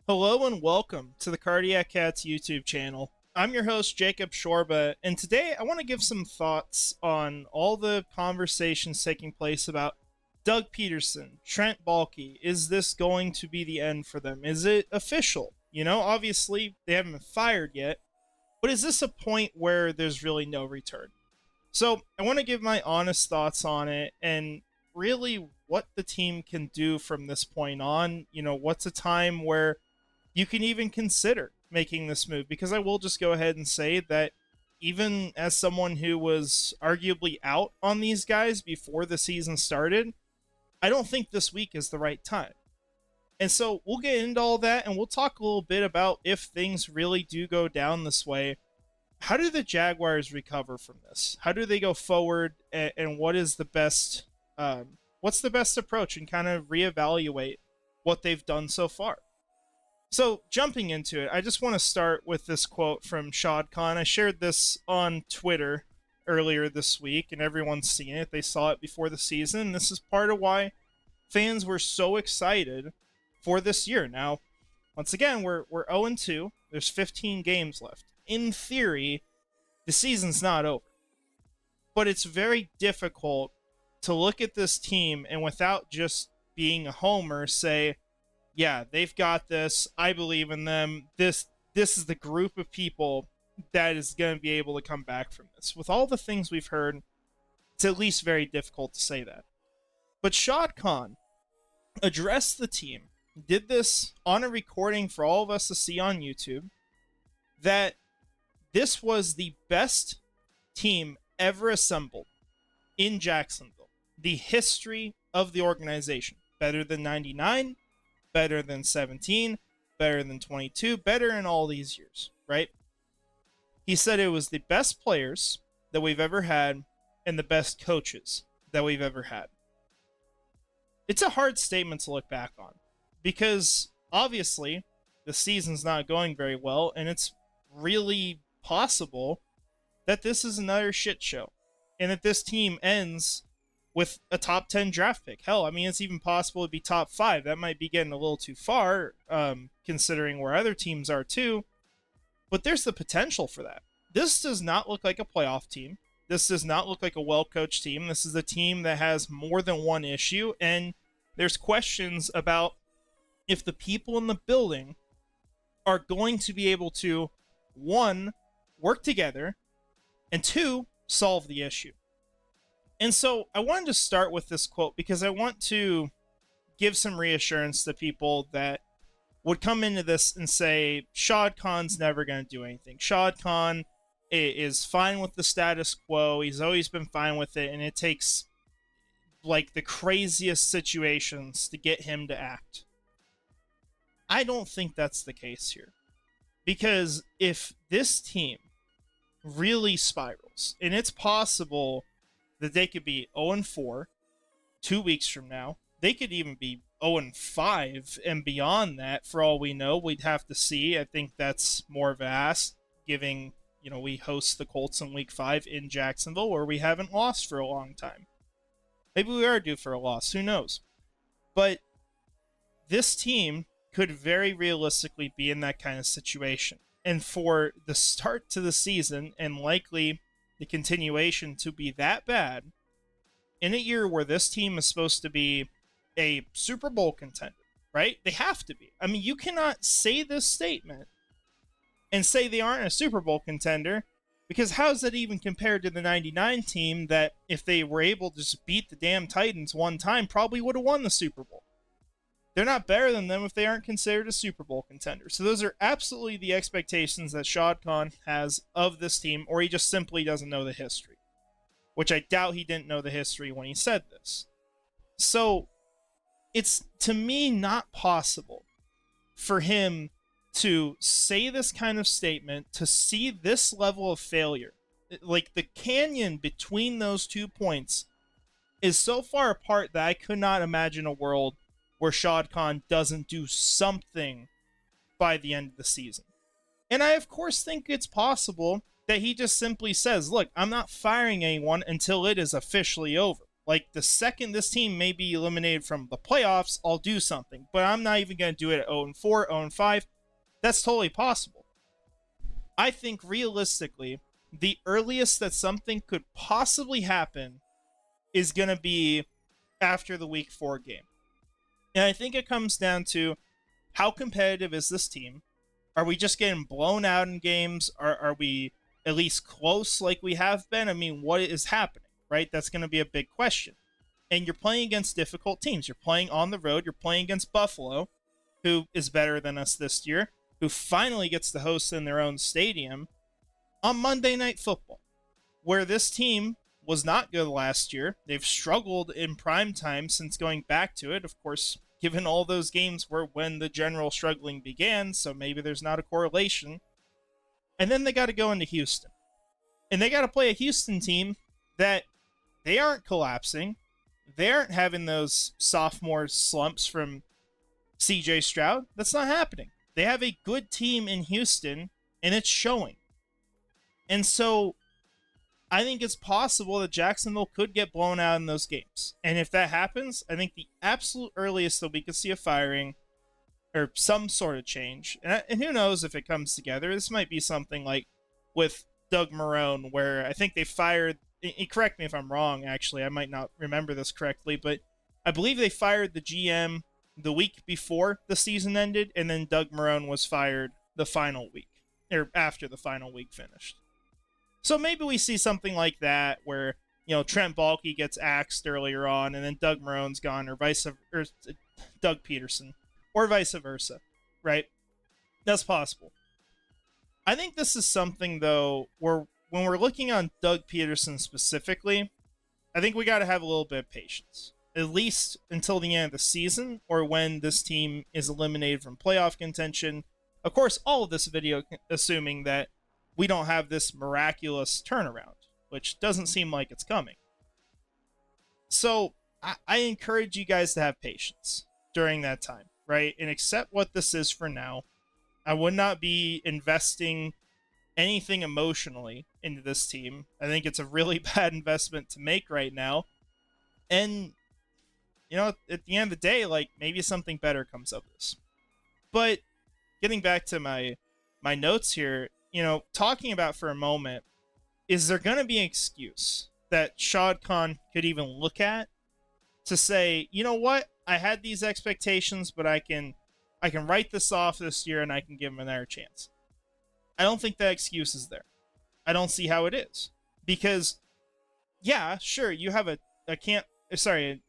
Hello and welcome to the Cardiac Cats YouTube channel. I'm your host, Jacob Shorba, and today I want to give some thoughts on all the conversations taking place about Doug Pederson, Trent Baalke. Is this going to be the end for them? Is it official? Obviously they haven't been fired yet, but is this a point where there's really no return? So I want to give my honest thoughts on it and really what the team can do from this point on. What's a time where you can even consider making this move? Because I will just go ahead and say that even as someone who was arguably out on these guys before the season started, I don't think this week is the right time. And so we'll get into all that and we'll talk a little bit about if things really do go down this way. How do the Jaguars recover from this? How do they go forward, and what is the best what's the best approach, and kind of reevaluate what they've done so far? So jumping into it, I just want to start with this quote from Shad Khan. I shared this on Twitter earlier this week, and everyone's seen it. They saw it before the season. This is part of why fans were so excited for this year. Now, once again, we're 0-2. There's 15 games left. In theory, the season's not over. But it's very difficult to look at this team and without just being a homer say, yeah, they've got this. I believe in them. This is the group of people that is going to be able to come back from this. With all the things we've heard, it's at least very difficult to say that. But Shad Khan addressed the team, did this on a recording for all of us to see on YouTube, that this was the best team ever assembled in Jacksonville. The history of the organization. Better than 99, better than 17, better than 22, better in all these years, right? He said it was the best players that we've ever had and the best coaches that we've ever had. It's a hard statement to look back on because obviously the season's not going very well, and it's really possible that this is another shit show and that this team ends with a top 10 draft pick. Hell, I mean, it's even possible to be top 5. That might be getting a little too far, considering where other teams are too. But there's the potential for that. This does not look like a playoff team. This does not look like a well-coached team. This is a team that has more than one issue, and there's questions about if the people in the building are going to be able to, one, work together, and two, solve the issue. And so I wanted to start with this quote because I want to give some reassurance to people that would come into this and say, Shad Khan's never going to do anything. Shad Khan is fine with the status quo. He's always been fine with it, and it takes like the craziest situations to get him to act. I don't think that's the case here. Because if this team really spirals, and it's possible that they could be 0-4 2 weeks from now. They could even be 0-5 and beyond that for all we know. We'd have to see. I think that's more of an ask, giving, we host the Colts in week 5 in Jacksonville where we haven't lost for a long time. Maybe we are due for a loss. Who knows? But this team could very realistically be in that kind of situation. And for the start to the season, and likely the continuation to be that bad, in a year where this team is supposed to be a Super Bowl contender, right? They have to be. I mean, you cannot say this statement and say they aren't a Super Bowl contender, because how's that even compared to the 99 team that, if they were able to just beat the damn Titans one time, probably would have won the Super Bowl? They're not better than them if they aren't considered a Super Bowl contender. So those are absolutely the expectations that Shad Khan has of this team, or he just simply doesn't know the history, which I doubt he didn't know the history when he said this. So it's, to me, not possible for him to say this kind of statement, to see this level of failure. Like, the canyon between those 2 points is so far apart that I could not imagine a world where Shad Khan doesn't do something by the end of the season. And I, of course, think it's possible that he just simply says, look, I'm not firing anyone until it is officially over. Like, the second this team may be eliminated from the playoffs, I'll do something. But I'm not even going to do it at 0-4, 0-5. That's totally possible. I think realistically, the earliest that something could possibly happen is going to be after the week 4 game. And I think it comes down to how competitive is this team? Are we just getting blown out in games? Are we at least close like we have been? I mean, what is happening, right? That's going to be a big question. And you're playing against difficult teams. You're playing on the road. You're playing against Buffalo, who is better than us this year, who finally gets to host in their own stadium on Monday Night Football, where this team was not good last year. They've struggled in prime time since going back to it. Of course, given all those games were when the general struggling began, so maybe there's not a correlation. And then they got to go into Houston. And they got to play a Houston team that they aren't collapsing. They aren't having those sophomore slumps from CJ Stroud. That's not happening. They have a good team in Houston, and it's showing. And so I think it's possible that Jacksonville could get blown out in those games. And if that happens, I think the absolute earliest that we could see a firing or some sort of change, and who knows if it comes together, this might be something like with Doug Marrone, where I think they fired, correct me if I'm wrong, actually, I might not remember this correctly, but I believe they fired the GM the week before the season ended, and then Doug Marrone was fired the final week, or after the final week finished. So maybe we see something like that where, Trent Baalke gets axed earlier on and then Doug Marrone's gone, or Doug Pederson, or vice versa, right? That's possible. I think this is something, though, where when we're looking on Doug Pederson specifically, I think we got to have a little bit of patience, at least until the end of the season or when this team is eliminated from playoff contention. Of course, all of this video assuming that we don't have this miraculous turnaround, which doesn't seem like it's coming. So I encourage you guys to have patience during that time, right? And accept what this is for now. I would not be investing anything emotionally into this team. I think it's a really bad investment to make right now. And, at the end of the day, maybe something better comes of this. But getting back to my notes here, talking about for a moment, is there going to be an excuse that Shad Khan could even look at to say, you know what, I had these expectations, but I can write this off this year and I can give him another chance? I don't think that excuse is there. I don't see how it is. Because, yeah, sure, you have an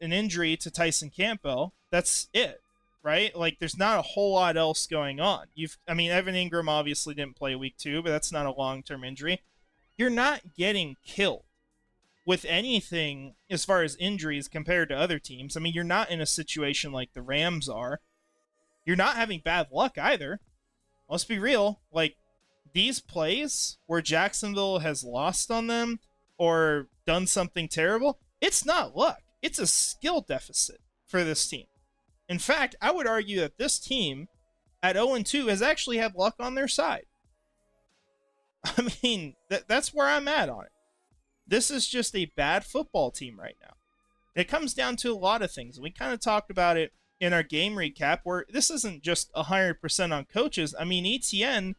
injury to Tyson Campbell. That's it, right? There's not a whole lot else going on. Evan Ingram obviously didn't play week 2, but that's not a long-term injury. You're not getting killed with anything as far as injuries compared to other teams. You're not in a situation like the Rams are. You're not having bad luck either. Let's be real. These plays where Jacksonville has lost on them or done something terrible, it's not luck. It's a skill deficit for this team. In fact, I would argue that this team at 0-2 has actually had luck on their side. That's where I'm at on it. This is just a bad football team right now. It comes down to a lot of things. We kind of talked about it in our game recap, where this isn't just 100% on coaches. ETN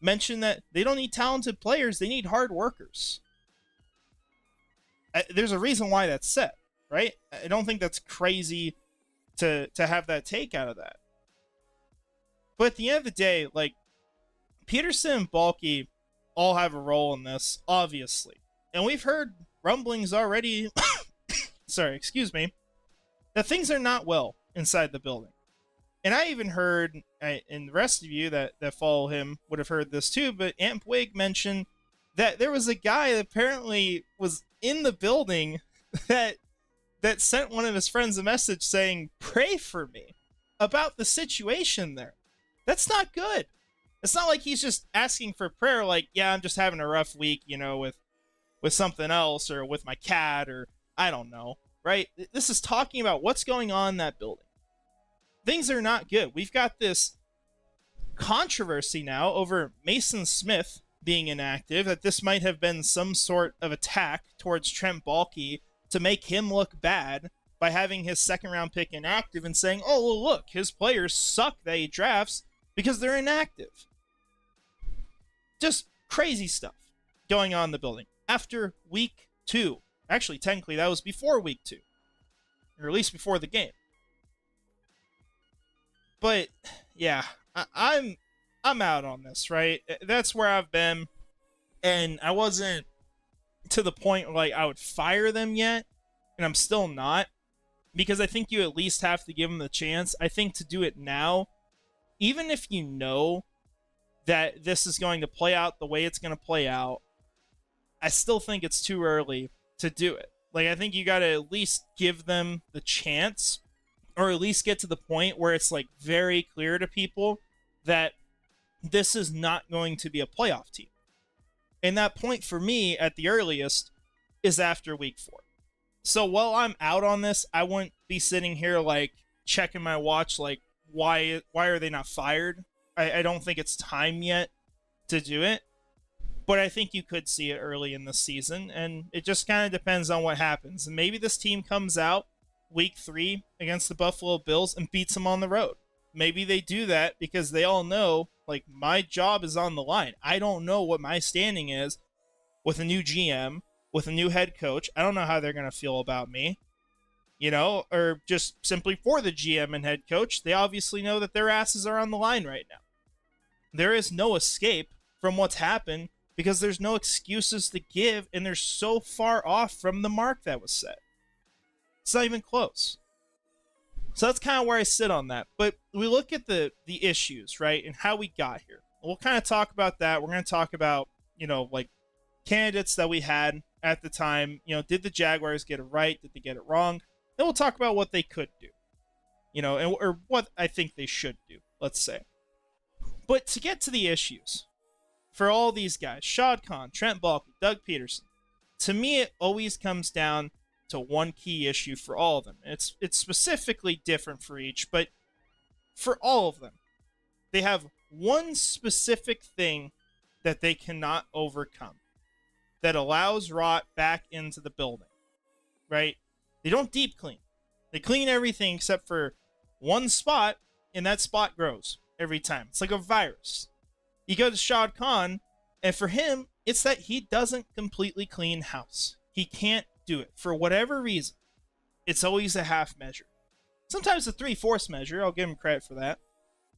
mentioned that they don't need talented players, they need hard workers. There's a reason why that's said, right? I don't think that's crazy to have that take out of that. But at the end of the day, Pederson and Baalke all have a role in this, obviously. And we've heard rumblings already, that things are not well inside the building. And I even heard, and the rest of you that follow him would have heard this too, but Amp Wig mentioned that there was a guy that apparently was in the building that sent one of his friends a message saying, "Pray for me," about the situation there. That's not good. It's not like he's just asking for prayer, yeah, I'm just having a rough week, with something else, or with my cat, or I don't know, right? This is talking about what's going on in that building. Things are not good. We've got this controversy now over Mason Smith being inactive, that this might have been some sort of attack towards Trent Baalke to make him look bad by having his second round pick inactive and saying, oh, well, look, his players suck that he drafts because they're inactive. Just crazy stuff going on in the building. After week 2, actually, technically, that was before week 2, or at least before the game. But yeah, I'm out on this, right? That's where I've been, and I wasn't to the point where, like, I would fire them yet, and I'm still not, because I think you at least have to give them the chance. I think to do it now, even if you know that this is going to play out the way it's going to play out, I still think it's too early to do it. Like, I think you got to at least give them the chance, or at least get to the point where it's, like, very clear to people that this is not going to be a playoff team. And that point for me at the earliest is after week 4. So while I'm out on this, I wouldn't be sitting here, like, checking my watch, like, why are they not fired? I don't think it's time yet to do it. But I think you could see it early in the season, and it just kind of depends on what happens. And maybe this team comes out week 3 against the Buffalo Bills and beats them on the road. Maybe they do that because they all know, like, my job is on the line. I don't know what my standing is with a new GM, with a new head coach. I don't know how they're going to feel about me, you know, or just simply for the GM and head coach. They obviously know that their asses are on the line right now. There is no escape from what's happened because there's no excuses to give, and they're so far off from the mark that was set. It's not even close. So that's kind of where I sit on that. But we look at the issues, right, and how we got here. We'll kind of talk about that. We're going to talk about, you know, like, candidates that we had at the time. You know, did the Jaguars get it right? Did they get it wrong? Then we'll talk about what they could do, you know, and or what I think they should do, let's say. But to get to the issues, for all these guys, Shad Khan, Trent Baalke, Doug Pederson, to me it always comes down to one key issue for all of them. It's specifically different for each, but for all of them, they have one specific thing that they cannot overcome that allows rot back into the building, right? They don't deep clean. They clean everything except for one spot, and that spot grows every time. It's like a virus. You go to Shad Khan, and for him, it's that he doesn't completely clean house. He can't do it. For whatever reason, it's always a half measure. Sometimes a 3/4 measure. I'll give him credit for that.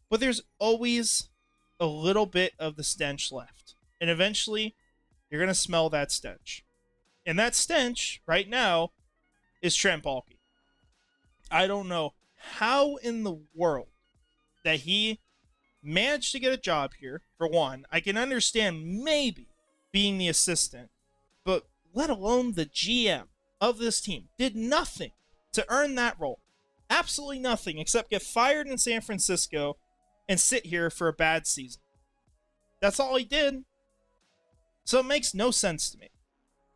But there's always a little bit of the stench left. And eventually, you're going to smell that stench. And that stench, right now, is Trent Baalke. I don't know how in the world that he managed to get a job here, for one. I can understand maybe being the assistant, but let alone the GM of this team did nothing to earn that role. Absolutely nothing except get fired in San Francisco and sit here for a bad season. That's all he did. So it makes no sense to me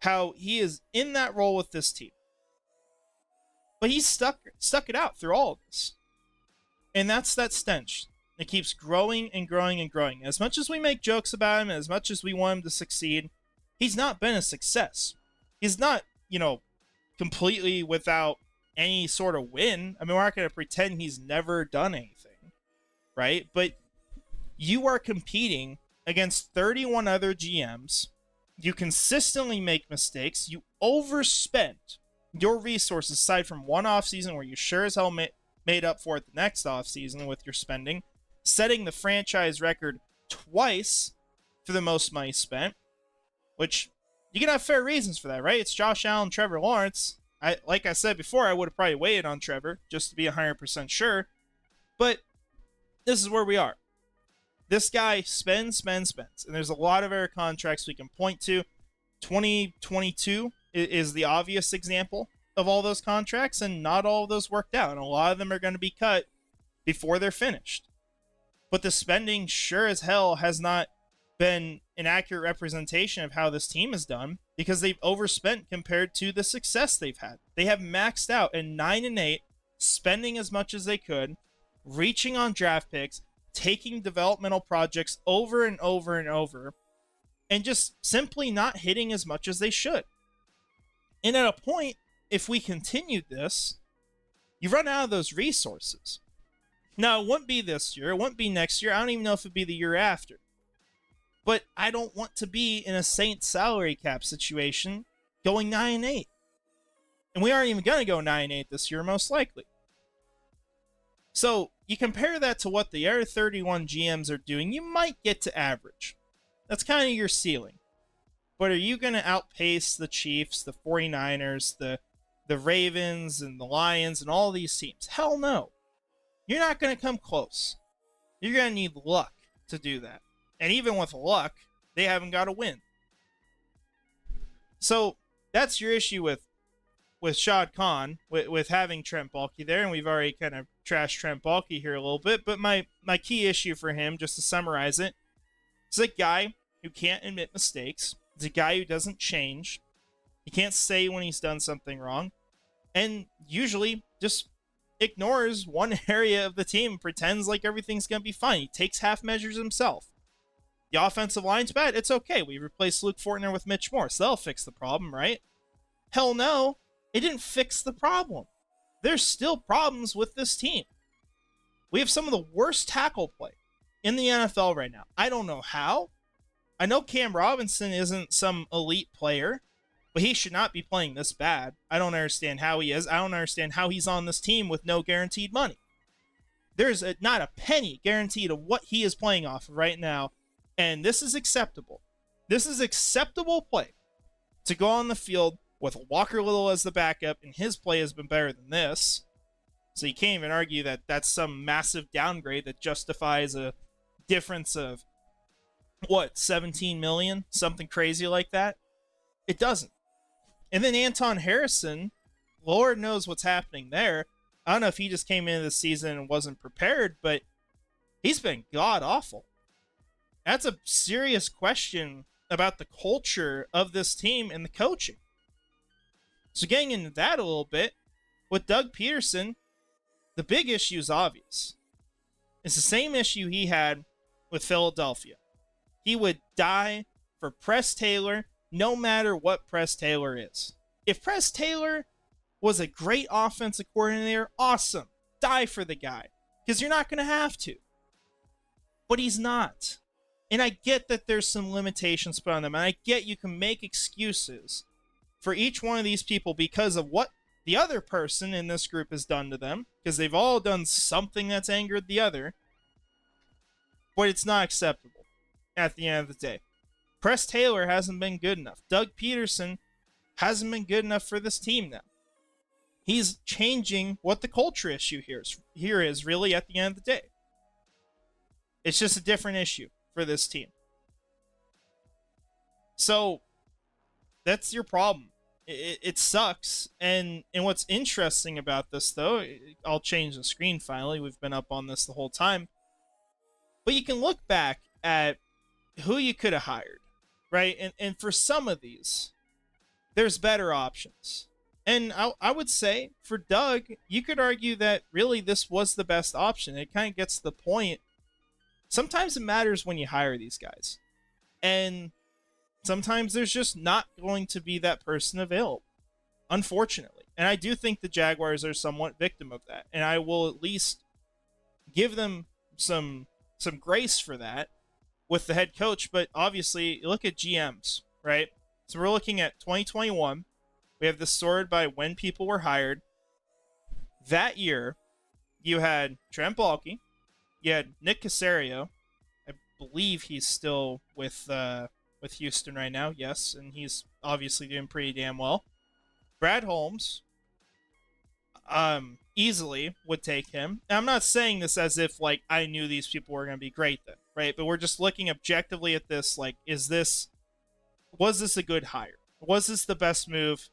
how he is in that role with this team. But he's stuck it out through all of this. And that's that stench. It keeps growing and growing and growing. As much as we make jokes about him, as much as we want him to succeed, he's not been a success. He's not, you know, completely without any sort of win. I mean, we're not going to pretend he's never done anything, right? But you are competing against 31 other GMs. You consistently make mistakes. You overspend your resources aside from one offseason where you sure as hell made up for it the next offseason with your spending, setting the franchise record twice for the most money spent, which you can have fair reasons for that, right? It's Josh Allen, Trevor Lawrence. Like I said before, I would have probably waited on Trevor just to be 100% sure, but this is where we are. This guy spends, and there's a lot of other contracts we can point to. 2022 is the obvious example of all those contracts, and not all of those worked out, and a lot of them are going to be cut before they're finished. But the spending sure as hell has not been an accurate representation of how this team has done, because they've overspent compared to the success they've had. They have maxed out at 9-8, spending as much as they could, reaching on draft picks, taking developmental projects over and over and over, and just simply not hitting as much as they should. And at a point, if we continued this, you run out of those resources. Now, it wouldn't be this year. It wouldn't be next year. I don't even know if it'd be the year after. But I don't want to be in a Saints salary cap situation going 9-8. And we aren't even going to go 9-8 this year, most likely. So you compare that to what the other 31 GMs are doing, you might get to average. That's kind of your ceiling. But are you going to outpace the Chiefs, the 49ers, the Ravens, and the Lions, and all these teams? Hell no. You're not going to come close. You're going to need luck to do that. And even with luck, they haven't got a win. So that's your issue with Shad Khan, with having Trent Baalke there, and we've already kind of trashed Trent Baalke here a little bit, but my key issue for him, just to summarize it, is a guy who can't admit mistakes. It's a guy who doesn't change. He can't say when he's done something wrong, and usually just ignores one area of the team, pretends like everything's going to be fine. He takes half measures himself. The offensive line's bad. It's okay. We replaced Luke Fortner with Mitch Morse. They'll fix the problem, right? Hell no. It didn't fix the problem. There's still problems with this team. We have some of the worst tackle play in the NFL right now. I don't know how. I know Cam Robinson isn't some elite player, but he should not be playing this bad. I don't understand how he is. I don't understand how he's on this team with no guaranteed money. There's not a penny guaranteed of what he is playing off of right now, and this is acceptable. This is acceptable play to go on the field with Walker Little as the backup, and his play has been better than this. So you can't even argue that that's some massive downgrade that justifies a difference of, 17 million? Something crazy like that? It doesn't. And then Anton Harrison, Lord knows what's happening there. I don't know if he just came into the season and wasn't prepared, but he's been god-awful. That's a serious question about the culture of this team and the coaching. So getting into that a little bit, with Doug Pederson, the big issue is obvious. It's the same issue he had with Philadelphia. He would die for Press Taylor no matter what Press Taylor is. If Press Taylor was a great offensive coordinator, awesome. Die for the guy. Because you're not going to have to. But he's not. And I get that there's some limitations put on them. And I get you can make excuses for each one of these people because of what the other person in this group has done to them. Because they've all done something that's angered the other. But it's not acceptable at the end of the day. Press Taylor hasn't been good enough. Doug Pederson hasn't been good enough for this team now. He's changing what the culture issue here is really at the end of the day. It's just a different issue for this team. So that's your problem. It sucks. And what's interesting about this, though, I'll change the screen finally. We've been up on this the whole time. But you can look back at who you could have hired, right? And for some of these, there's better options. And I would say for Doug, you could argue that really this was the best option. It kind of gets to the point. Sometimes it matters when you hire these guys. And sometimes there's just not going to be that person available, unfortunately. And I do think the Jaguars are somewhat victim of that. And I will at least give them some grace for that with the head coach. But obviously, look at GMs, right? So we're looking at 2021. We have this sorted by when people were hired. That year, you had Trent Baalke. You had Nick Caserio. I believe he's still with Houston right now. Yes, and he's obviously doing pretty damn well. Brad Holmes easily would take him. And I'm not saying this as if like I knew these people were going to be great then, right? But we're just looking objectively at this. Like, was this a good hire? Was this the best move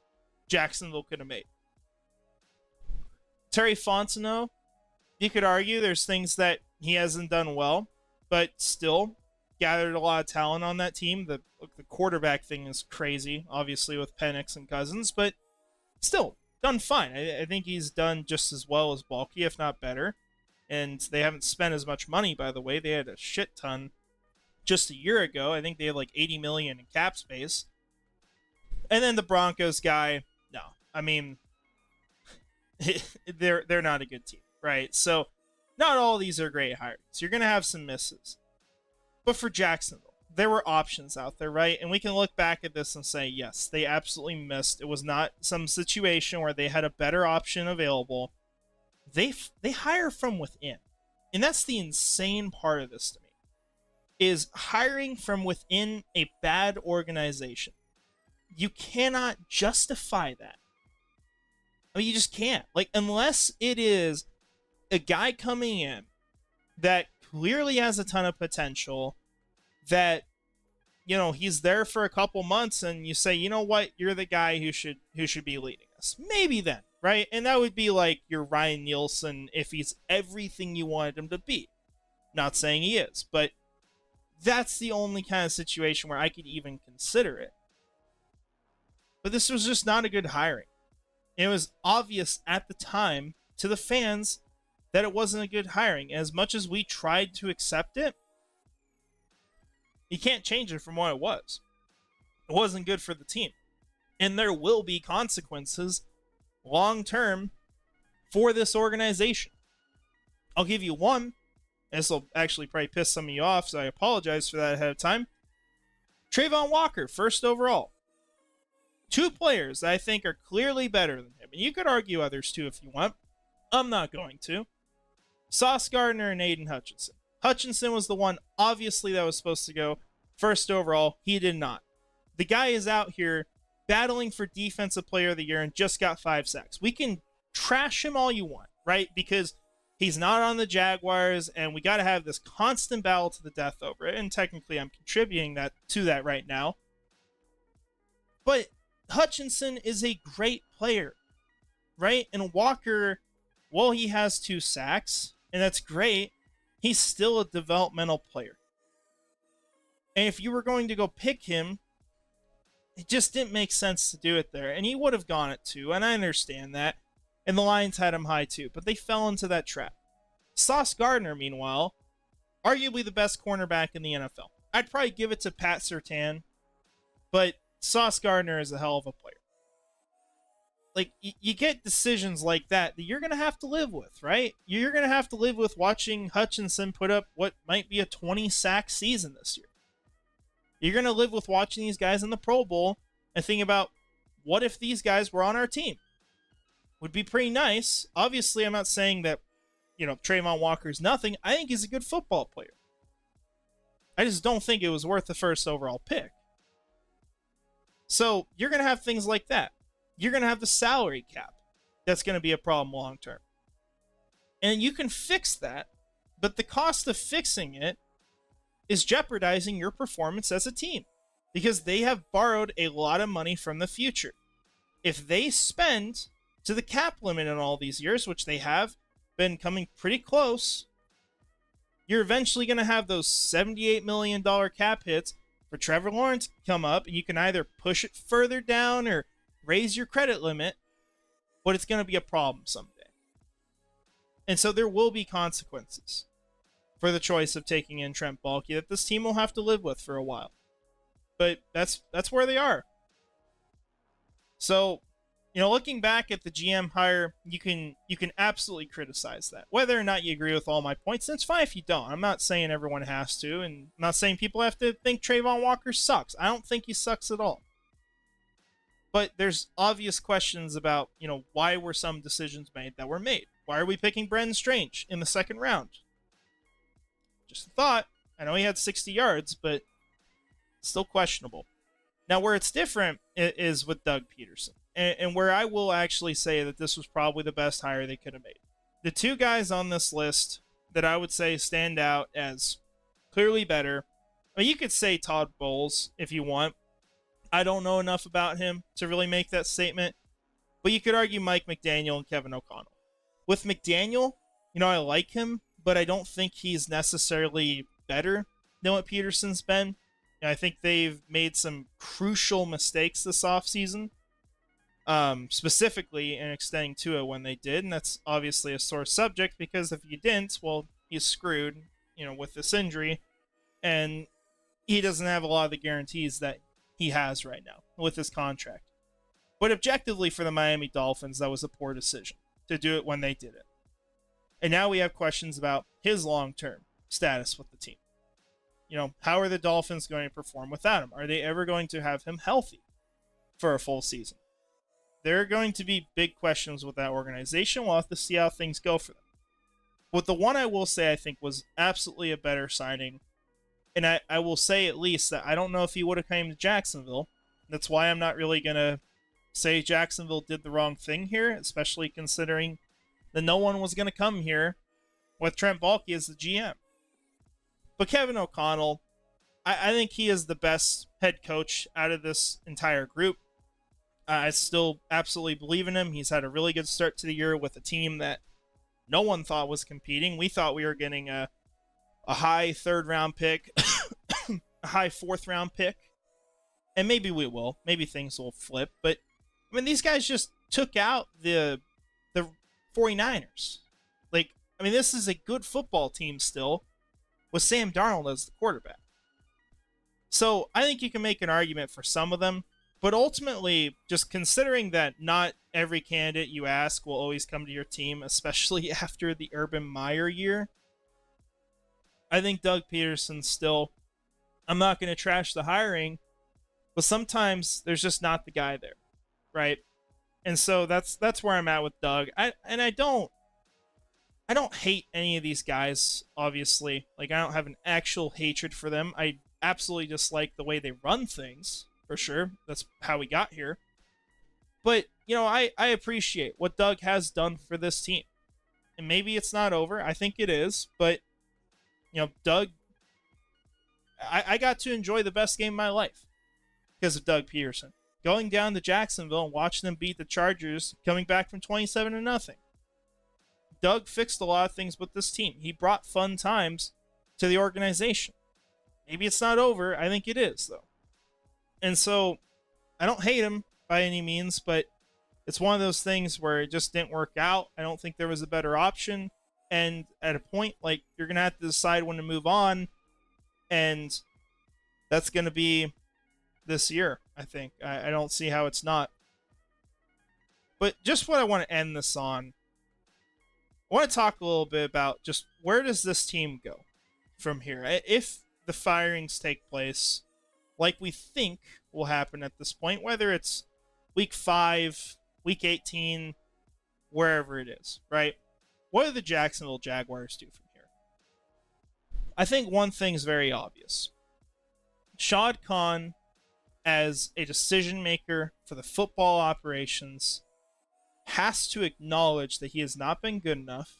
Jacksonville could have made? Terry Fontenot, you could argue there's things that he hasn't done well, but still gathered a lot of talent on that team. The quarterback thing is crazy, obviously, with Penix and Cousins, but still done fine. I think he's done just as well as Baalke, if not better. And they haven't spent as much money, by the way. They had a shit ton just a year ago. I think they had like $80 million in cap space. And then the Broncos guy, no. I mean, they're not a good team, right? So not all of these are great hirings. You're going to have some misses. But for Jacksonville, there were options out there, right? And we can look back at this and say, yes, they absolutely missed. It was not some situation where they had a better option available. They hire from within. And that's the insane part of this to me, is hiring from within a bad organization. You cannot justify that. I mean, you just can't. Like, unless it is a guy coming in that clearly has a ton of potential, that, you know, he's there for a couple months and you say, you know what, you're the guy who should be leading us. Maybe then, right? And that would be like your Ryan Nielsen if he's everything you wanted him to be. Not saying he is, but that's the only kind of situation where I could even consider it. But this was just not a good hiring. It was obvious at the time to the fans that it wasn't a good hiring. As much as we tried to accept it, you can't change it from what it was. It wasn't good for the team. And there will be consequences long term for this organization. I'll give you one. This will actually probably piss some of you off, so I apologize for that ahead of time. Trayvon Walker, first overall. Two players that I think are clearly better than him. And you could argue others too if you want. I'm not going to. Sauce Gardner and Aiden Hutchinson. Hutchinson was the one, obviously, that was supposed to go first overall. He did not. The guy is out here battling for Defensive Player of the Year and just got 5 sacks. We can trash him all you want, right? Because he's not on the Jaguars, and we got to have this constant battle to the death over it. And technically, I'm contributing to that right now. But Hutchinson is a great player, right? And Walker, while he has 2 sacks, and that's great, he's still a developmental player. And if you were going to go pick him, it just didn't make sense to do it there. And he would have gone at 2, and I understand that. And the Lions had him high too, but they fell into that trap. Sauce Gardner, meanwhile, arguably the best cornerback in the NFL. I'd probably give it to Pat Surtain, but Sauce Gardner is a hell of a player. Like, you get decisions like that you're going to have to live with, right? You're going to have to live with watching Hutchinson put up what might be a 20-sack season this year. You're going to live with watching these guys in the Pro Bowl and think about, what if these guys were on our team? Would be pretty nice. Obviously, I'm not saying that, you know, Trayvon Walker's nothing. I think he's a good football player. I just don't think it was worth the first overall pick. So you're going to have things like that. You're going to have the salary cap. That's going to be a problem long term. And you can fix that, but the cost of fixing it is jeopardizing your performance as a team, because they have borrowed a lot of money from the future. If they spend to the cap limit in all these years, which they have been coming pretty close, you're eventually going to have those $78 million cap hits for Trevor Lawrence come up, and you can either push it further down or raise your credit limit, but it's going to be a problem someday. And so there will be consequences for the choice of taking in Trent Baalke that this team will have to live with for a while. But that's where they are. So, you know, looking back at the GM hire, you can absolutely criticize that. Whether or not you agree with all my points, that's fine if you don't. I'm not saying everyone has to, and I'm not saying people have to think Trayvon Walker sucks. I don't think he sucks at all. But there's obvious questions about, you know, why were some decisions made that were made? Why are we picking Brendan Strange in the second round? Just a thought. I know he had 60 yards, but still questionable. Now, where it's different is with Doug Pederson, and where I will actually say that this was probably the best hire they could have made. The two guys on this list that I would say stand out as clearly better, I mean, you could say Todd Bowles if you want. I don't know enough about him to really make that statement, but you could argue Mike McDaniel and Kevin O'Connell. With McDaniel, you know, I like him, but I don't think he's necessarily better than what Pederson's been. I think they've made some crucial mistakes this offseason, specifically in extending Tua when they did, and that's obviously a sore subject, because if you didn't, well, he's screwed, you know, with this injury, and he doesn't have a lot of the guarantees that he has right now with his contract. But objectively, for the Miami Dolphins, that was a poor decision to do it when they did it. And now we have questions about his long-term status with the team. How are the Dolphins going to perform without him? Are they ever going to have him healthy for a full season? There are going to be big questions with that organization. We'll have to see how things go for them. But the one I will say I think was absolutely a better signing, and I will say at least that I don't know if he would have come to Jacksonville. That's why I'm not really going to say Jacksonville did the wrong thing here, especially considering that no one was going to come here with Trent Baalke as the GM. But Kevin O'Connell, I think he is the best head coach out of this entire group. I still absolutely believe in him. He's had a really good start to the year with a team that no one thought was competing. We thought we were getting a high third-round pick, a high fourth-round pick, and maybe we will. Maybe things will flip. But, I mean, these guys just took out the 49ers. This is a good football team still with Sam Darnold as the quarterback. So I think you can make an argument for some of them. But ultimately, just considering that not every candidate you ask will always come to your team, especially after the Urban Meyer year, I think Doug Pederson still, I'm not going to trash the hiring, but sometimes there's just not the guy there, right? And so that's where I'm at with Doug. I don't hate any of these guys, obviously. I don't have an actual hatred for them. I absolutely dislike the way they run things. For sure. That's how we got here. But, I appreciate what Doug has done for this team. And maybe it's not over. I think it is. But, Doug, I got to enjoy the best game of my life because of Doug Pederson. Going down to Jacksonville and watching them beat the Chargers, coming back from 27-0. Doug fixed a lot of things with this team. He brought fun times to the organization. Maybe it's not over. I think it is, though. And so, I don't hate him by any means, but it's one of those things where it just didn't work out. I don't think there was a better option. And at a point, you're going to have to decide when to move on. And that's going to be this year, I think. I don't see how it's not. But just what I want to end this on, I want to talk a little bit about just where does this team go from here? If the firings take place like we think will happen at this point, whether it's week 5, week 18, wherever it is, right? What do the Jacksonville Jaguars do from here? I think one thing's very obvious. Shad Khan, as a decision maker for the football operations, has to acknowledge that he has not been good enough,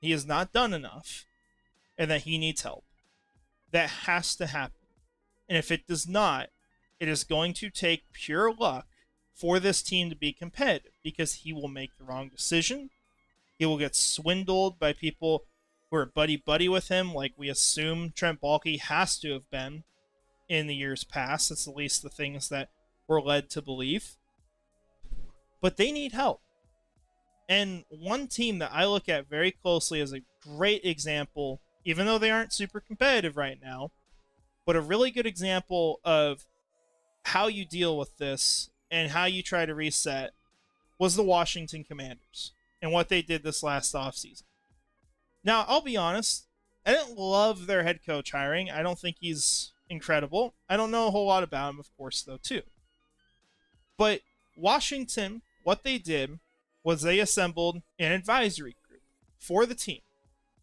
he has not done enough, and that he needs help. That has to happen. And if it does not, it is going to take pure luck for this team to be competitive because he will make the wrong decision. He will get swindled by people who are buddy-buddy with him, like we assume Trent Baalke has to have been in the years past. That's at least the things that we're led to believe. But they need help. And one team that I look at very closely as a great example, even though they aren't super competitive right now, but a really good example of how you deal with this and how you try to reset was the Washington Commanders and what they did this last offseason. Now, I'll be honest, I didn't love their head coach hiring. I don't think he's incredible. I don't know a whole lot about him, of course, though, too. But Washington, what they did was they assembled an advisory group for the team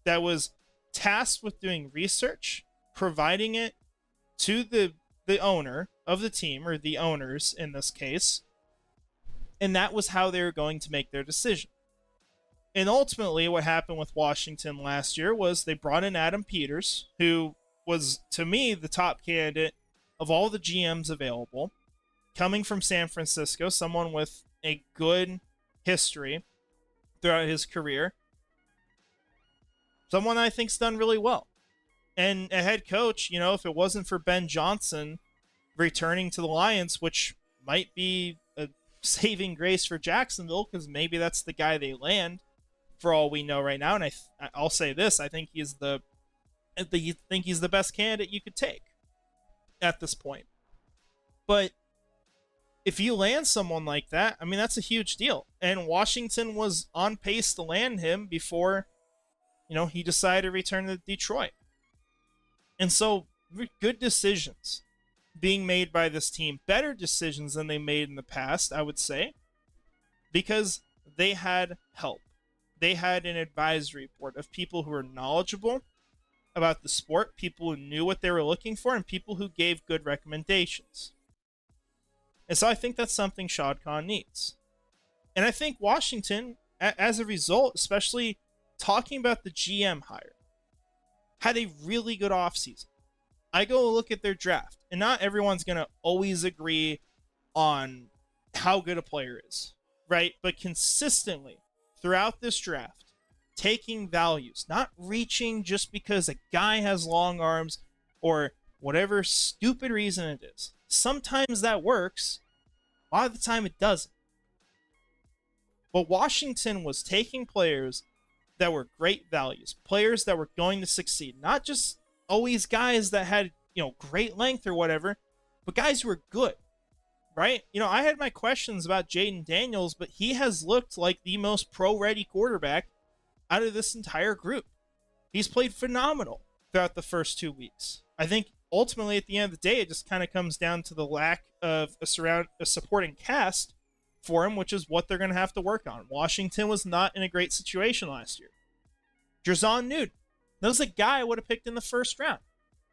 that was tasked with doing research, providing it to the owner of the team, or the owners in this case, and that was how they were going to make their decision. And ultimately, what happened with Washington last year was they brought in Adam Peters, who was, to me, the top candidate of all the GMs available, coming from San Francisco, someone with a good history throughout his career, someone I think's done really well. And a head coach, if it wasn't for Ben Johnson returning to the Lions, which might be a saving grace for Jacksonville, because maybe that's the guy they land for all we know right now. And I'll say this, I think he's the best candidate you could take at this point. But if you land someone like that, I mean, that's a huge deal. And Washington was on pace to land him before, he decided to return to Detroit. And so, good decisions being made by this team, better decisions than they made in the past, I would say, because they had help. They had an advisory board of people who were knowledgeable about the sport, people who knew what they were looking for, and people who gave good recommendations. And so I think that's something Shad Khan needs. And I think Washington, as a result, especially talking about the GM hire, had a really good offseason. I go look at their draft, and not everyone's going to always agree on how good a player is, right? But consistently throughout this draft, taking values, not reaching just because a guy has long arms or whatever stupid reason it is. Sometimes that works. A lot of the time it doesn't. But Washington was taking players that were great values, players that were going to succeed, not just always guys that had, great length or whatever, but guys who were good, right? I had my questions about Jaden Daniels, but he has looked like the most pro-ready quarterback out of this entire group. He's played phenomenal throughout the first 2 weeks. I think ultimately at the end of the day, it just kind of comes down to the lack of a supporting cast for him, which is what they're going to have to work on. Washington was not in a great situation last year. Jer'Zhan Newton, that was a guy I would have picked in the first round.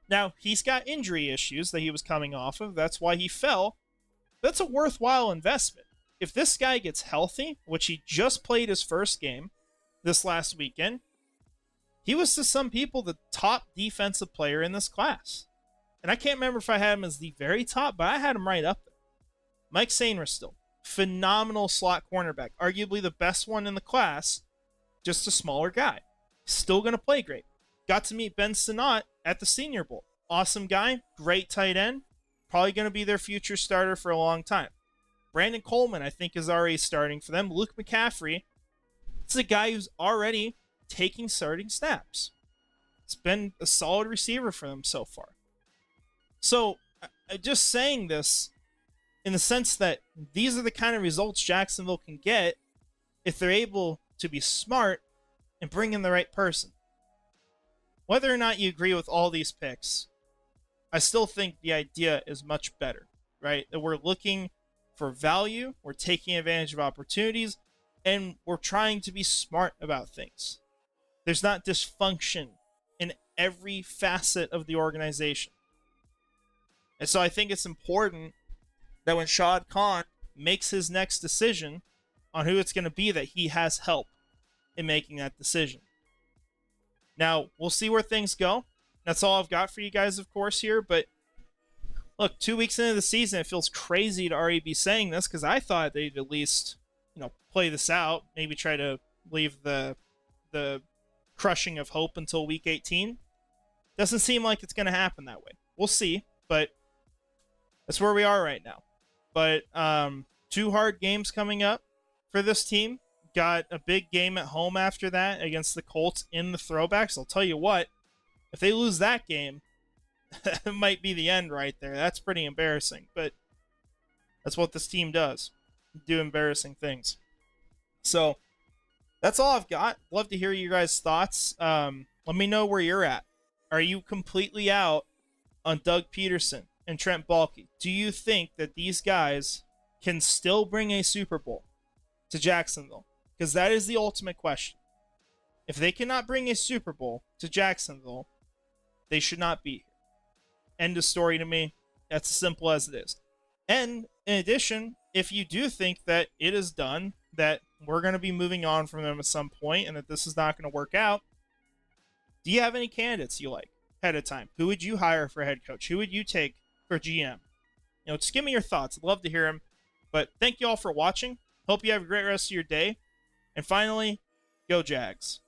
Now, he's got injury issues that he was coming off of. That's why he fell. That's a worthwhile investment. If this guy gets healthy, which he just played his first game this last weekend, he was to some people the top defensive player in this class. And I can't remember if I had him as the very top, but I had him right up there. Mike Sainristil, phenomenal slot cornerback, arguably the best one in the class, just a smaller guy. Still going to play great. Got to meet Ben Sinnott at the Senior Bowl. Awesome guy, great tight end, probably going to be their future starter for a long time. Brandon Coleman, I think, is already starting for them. Luke McCaffrey, it's a guy who's already taking starting snaps. It's been a solid receiver for them so far. So, just saying this in the sense that these are the kind of results Jacksonville can get if they're able to be smart and bring in the right person. Whether or not you agree with all these picks, I still think the idea is much better, right? That we're looking for value, we're taking advantage of opportunities, and we're trying to be smart about things. There's not dysfunction in every facet of the organization. And so I think it's important that when Shad Khan makes his next decision on who it's going to be, that he has help in making that decision. Now, we'll see where things go. That's all I've got for you guys, of course, here. But look, 2 weeks into the season, it feels crazy to already be saying this because I thought they'd at least, play this out, maybe try to leave the crushing of hope until week 18. Doesn't seem like it's going to happen that way. We'll see, but that's where we are right now. But 2 hard games coming up for this team. Got a big game at home after that against the Colts in the throwbacks. I'll tell you what, if they lose that game, it might be the end right there. That's pretty embarrassing, but that's what this team does. Do embarrassing things. So that's all I've got. Love to hear your guys' thoughts. Let me know where you're at. Are you completely out on Doug Pederson and Trent Baalke? Do you think that these guys can still bring a Super Bowl to Jacksonville? Because that is the ultimate question. If they cannot bring a Super Bowl to Jacksonville, they should not be here. End of story to me. That's as simple as it is. And in addition, if you do think that it is done, that we're going to be moving on from them at some point and that this is not going to work out, do you have any candidates you like ahead of time? Who would you hire for head coach? Who would you take for GM? Just give me your thoughts. I'd love to hear them. But thank you all for watching. Hope you have a great rest of your day. And finally, go Jags.